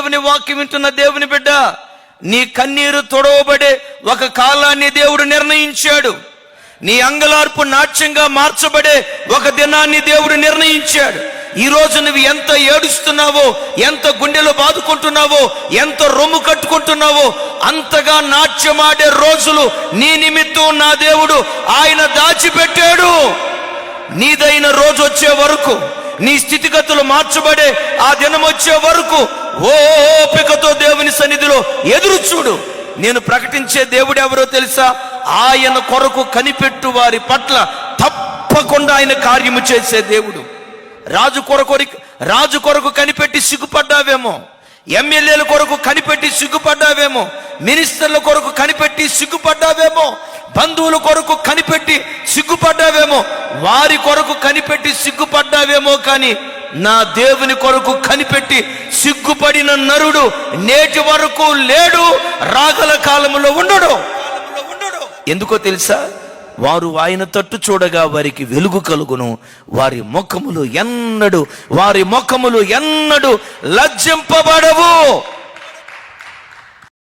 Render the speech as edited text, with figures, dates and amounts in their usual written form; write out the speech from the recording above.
దేవుని వాక్యం వింటున్న దేవుని బిడ్డ, నీ కన్నీరు తొడవబడే ఒక కాలాన్ని దేవుడు నిర్ణయించాడు. నీ అంగలార్పు నాట్యంగా మార్చబడే ఒక దినాన్ని దేవుడు నిర్ణయించాడు. ఈ రోజు నువ్వు ఎంత ఏడుస్తున్నావో, ఎంత గుండెలో బాదుకుంటున్నావో, ఎంత రొమ్ము కట్టుకుంటున్నావో, అంతగా నాట్యమాడే రోజులు నీ నిమిత్తం నా దేవుడు ఆయన దాచిపెట్టాడు. నీదైన రోజు వచ్చే వరకు, నీ స్థితిగతులు మార్చబడే ఆ దినం వచ్చే వరకు ఓపికతో దేవుని సన్నిధిలో ఎదురు చూడు. నేను ప్రకటించే దేవుడు ఎవరో తెలుసా? ఆయన కొరకు కనిపెట్టు వారి పట్ల తప్పకుండా ఆయన కార్యము చేసే దేవుడు. రాజు కొరకు కనిపెట్టి సిగ్గుపడ్డావేమో, ఎమ్మెల్యేల కొరకు కనిపెట్టి సిగ్గుపడ్డావేమో, మినిస్టర్ల కొరకు కనిపెట్టి సిగ్గుపడ్డావేమో, బంధువుల కొరకు కనిపెట్టి సిగ్గుపడ్డావేమో, వారి కొరకు కనిపెట్టి సిగ్గుపడ్డావేమో, కానీ నా దేవుని కొరకు కనిపెట్టి సిగ్గుపడిన నరుడు నేటి వరకు లేడు, రాగల కాలములో ఉండడు. ఎందుకో తెలుసా? వారు ఆయన తట్టు చూడగా వారికి వెలుగు కలుగును, వారి ముఖములు ఎన్నడూ లజ్జింపబడవు.